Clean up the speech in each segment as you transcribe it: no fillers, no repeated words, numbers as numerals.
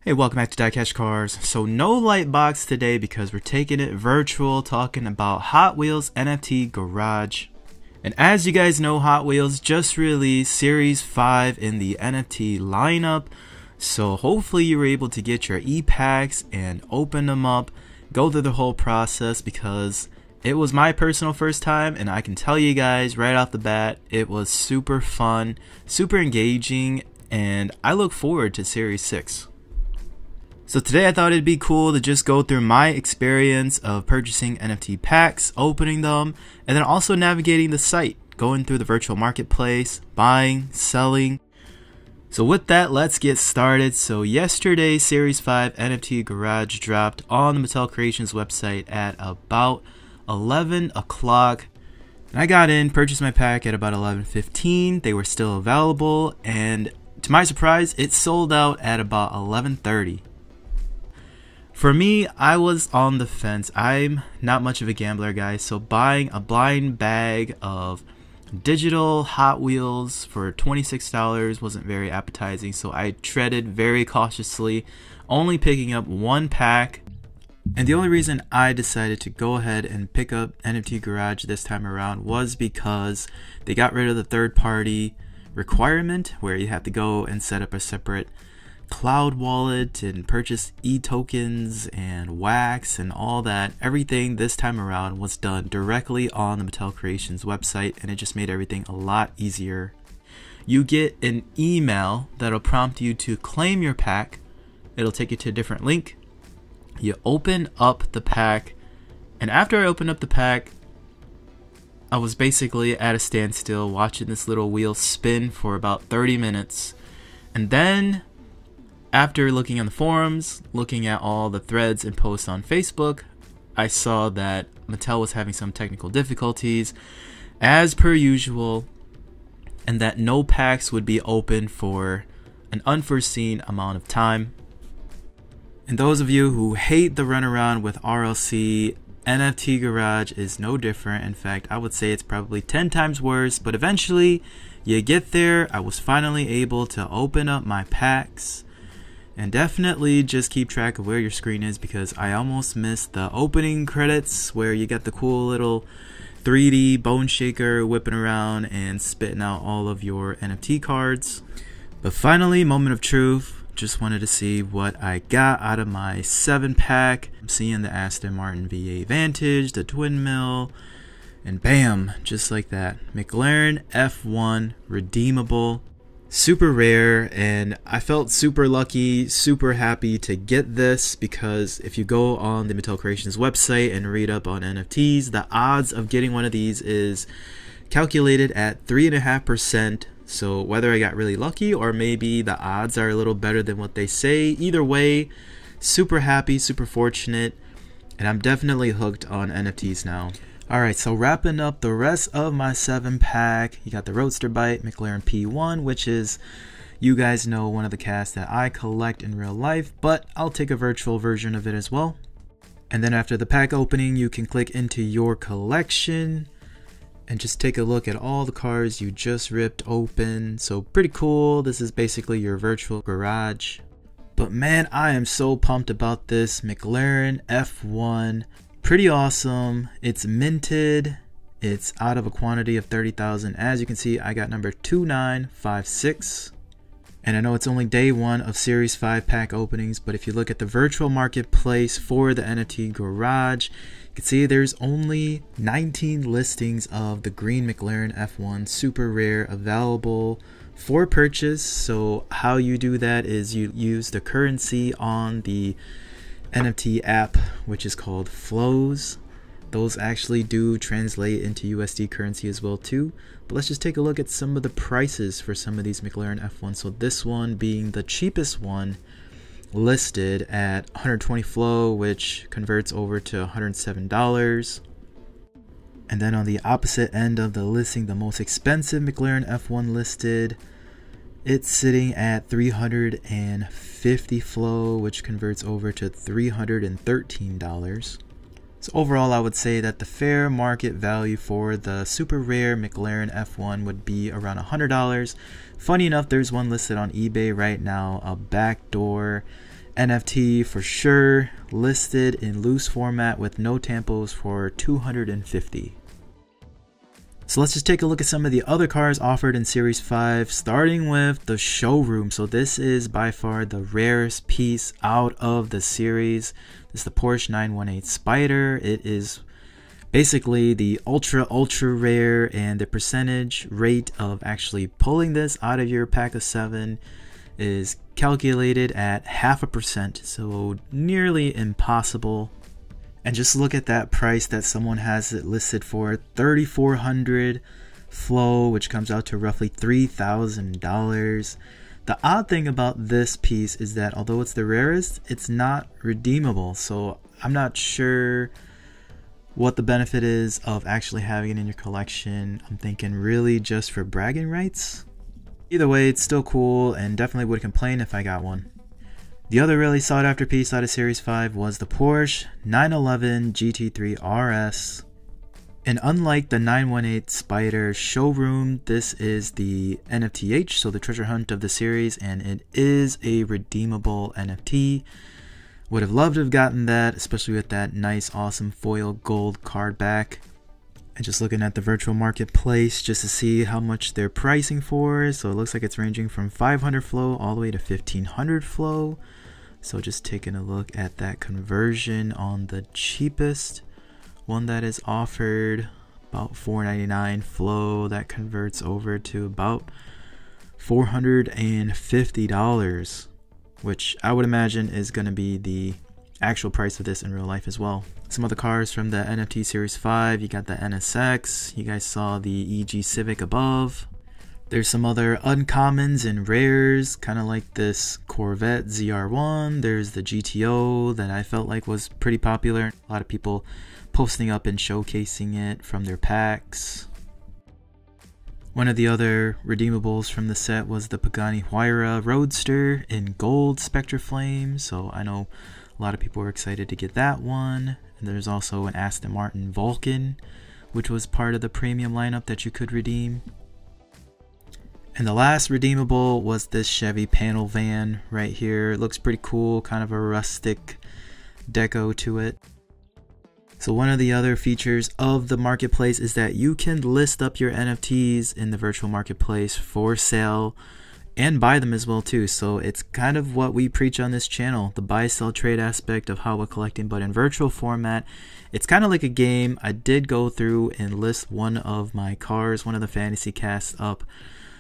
Hey, welcome back to DieCash Cars. So no light box today because we're taking it virtual, talking about Hot Wheels NFT Garage. And as you guys know, Hot Wheels just released Series 5 in the NFT lineup. So hopefully you were able to get your e-packs and open them up, go through the whole process, because it was my personal first time, and I can tell you guys right off the bat, it was super fun, super engaging, and I look forward to Series 6. So today I thought it'd be cool to just go through my experience of purchasing NFT packs, opening them, and then also navigating the site, going through the virtual marketplace, buying, selling. So with that, let's get started. So yesterday, Series 5 NFT Garage dropped on the Mattel Creations website at about 11 o'clock. And I got in, purchased my pack at about 11:15. They were still available, and to my surprise, it sold out at about 11:30. For me, I was on the fence. I'm not much of a gambler, guys, so buying a blind bag of digital Hot Wheels for $26 wasn't very appetizing, so I treaded very cautiously, only picking up one pack. And the only reason I decided to go ahead and pick up NFT Garage this time around was because they got rid of the third-party requirement where you have to go and set up a separate cloud wallet and purchase e-tokens and wax and all that. Everything this time around was done directly on the Mattel Creations website, and it just made everything a lot easier. You get an email that'll prompt you to claim your pack. It'll take you to a different link. You open up the pack, and after I opened up the pack, I was basically at a standstill watching this little wheel spin for about 30 minutes. And then after looking on the forums, looking at all the threads and posts on Facebook, I saw that Mattel was having some technical difficulties, as per usual, and that no packs would be open for an unforeseen amount of time. And those of you who hate the runaround with RLC, NFT Garage is no different. In fact, I would say it's probably 10 times worse, but eventually you get there. I was finally able to open up my packs. And definitely just keep track of where your screen is, because I almost missed the opening credits where you got the cool little 3D bone shaker whipping around and spitting out all of your NFT cards. But finally, moment of truth. Just wanted to see what I got out of my 7-pack. I'm seeing the Aston Martin V8 Vantage, the Twin Mill, and bam, just like that. McLaren F1 redeemable. Super rare, and I felt super lucky, super happy to get this, because if you go on the Mattel Creations website and read up on NFTs, the odds of getting one of these is calculated at 3.5%. So whether I got really lucky or maybe the odds are a little better than what they say, either way, super happy, super fortunate, and I'm definitely hooked on NFTs now. Alright, so wrapping up the rest of my 7-pack, you got the Roadster Bite McLaren P1, which is, you guys know, one of the casts that I collect in real life, but I'll take a virtual version of it as well. And then after the pack opening, you can click into your collection and just take a look at all the cars you just ripped open. So pretty cool. This is basically your virtual garage. But man, I am so pumped about this McLaren F1. Pretty awesome. It's minted. It's out of a quantity of 30,000. As you can see, I got number 2956. And I know it's only day 1 of Series 5 pack openings, but if you look at the virtual marketplace for the NFT Garage, you can see there's only 19 listings of the green McLaren F1 super rare available for purchase. So how you do that is you use the currency on the NFT app, which is called Flows. Those actually do translate into USD currency as well too. But let's just take a look at some of the prices for some of these McLaren F1. So this one being the cheapest one, listed at 120 flow, which converts over to $107. And then on the opposite end of the listing, the most expensive McLaren F1 listed, it's sitting at 350 flow, which converts over to $313. So overall, I would say that the fair market value for the super rare McLaren F1 would be around $100. Funny enough, there's one listed on eBay right now, a backdoor NFT for sure, listed in loose format with no tampos for $250. So let's just take a look at some of the other cars offered in Series 5, starting with the showroom. So this is by far the rarest piece out of the series. This is the Porsche 918 Spider. It is basically the ultra rare, and the percentage rate of actually pulling this out of your pack of 7 is calculated at 0.5%, so nearly impossible. And just look at that price that someone has it listed for, $3,400 flow, which comes out to roughly $3,000. The odd thing about this piece is that although it's the rarest, it's not redeemable, so I'm not sure what the benefit is of actually having it in your collection. I'm thinking really just for bragging rights. Either way, it's still cool and definitely would complain if I got one. The other really sought after piece out of Series 5 was the Porsche 911 GT3 RS. And unlike the 918 Spider showroom, this is the NFTH, so the treasure hunt of the series, and it is a redeemable NFT. Would have loved to have gotten that, especially with that nice, awesome foil gold card back. And just looking at the virtual marketplace just to see how much they're pricing for. So it looks like it's ranging from 500 flow all the way to 1500 flow. So just taking a look at that conversion on the cheapest one that is offered, about $4.99 flow, that converts over to about $450, which I would imagine is going to be the actual price of this in real life as well. Some other cars from the NFT Series 5, you got the NSX, you guys saw the EG Civic above. There's some other uncommons and rares, kind of like this Corvette ZR1. There's the GTO that I felt like was pretty popular. A lot of people posting up and showcasing it from their packs. One of the other redeemables from the set was the Pagani Huayra Roadster in gold spectraflame. So I know a lot of people were excited to get that one. And there's also an Aston Martin Vulcan, which was part of the premium lineup that you could redeem. And the last redeemable was this Chevy panel van right here. It looks pretty cool, kind of a rustic deco to it. So one of the other features of the marketplace is that you can list up your NFTs in the virtual marketplace for sale and buy them as well too. So it's kind of what we preach on this channel, the buy, sell, trade aspect of how we're collecting, but in virtual format. It's kind of like a game. I did go through and list one of my cars, one of the fantasy casts up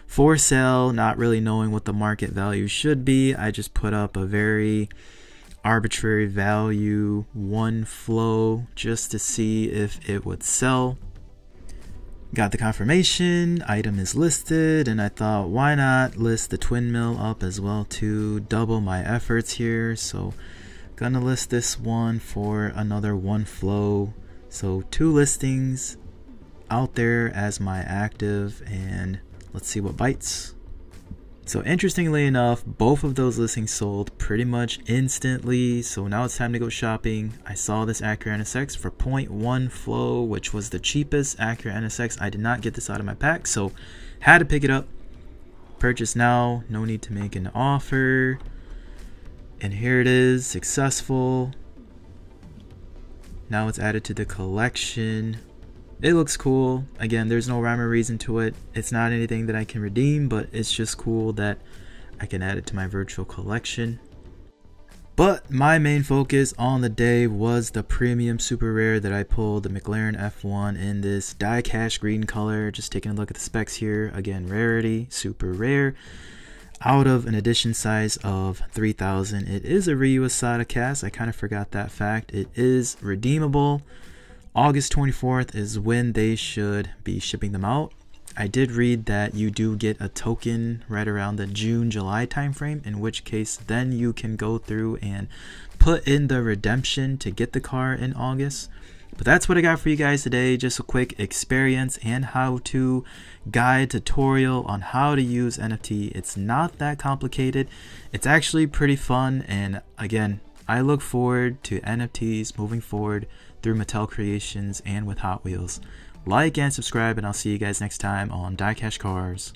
for sale, not really knowing what the market value should be. I just put up a very arbitrary value, one flow, just to see if it would sell. Got the confirmation, item is listed, and I thought why not list the twin mill up as well to double my efforts here. So gonna list this one for another one flow. So 2 listings out there as my active, and let's see what bites. So interestingly enough, both of those listings sold pretty much instantly. So now it's time to go shopping. I saw this Acura NSX for 0.1 flow, which was the cheapest Acura NSX. I did not get this out of my pack, so had to pick it up. Purchase now, no need to make an offer. And here it is, successful. Now it's added to the collection. It looks cool. Again, there's no rhyme or reason to it. It's not anything that I can redeem, but it's just cool that I can add it to my virtual collection. But my main focus on the day was the premium super rare that I pulled, the McLaren F1 in this DieCash green color. Just taking a look at the specs here. Again, rarity, super rare. Out of an edition size of 3,000. It is a Ryu Asada cast. I kind of forgot that fact. It is redeemable. August 24th is when they should be shipping them out. I did read that you do get a token right around the June-July timeframe, in which case then you can go through and put in the redemption to get the car in August. But that's what I got for you guys today. Just a quick experience and how-to guide tutorial on how to use NFT. It's not that complicated. It's actually pretty fun, and again, I look forward to NFTs moving forward through Mattel Creations and with Hot Wheels. Like and subscribe, and I'll see you guys next time on DieCash Cars.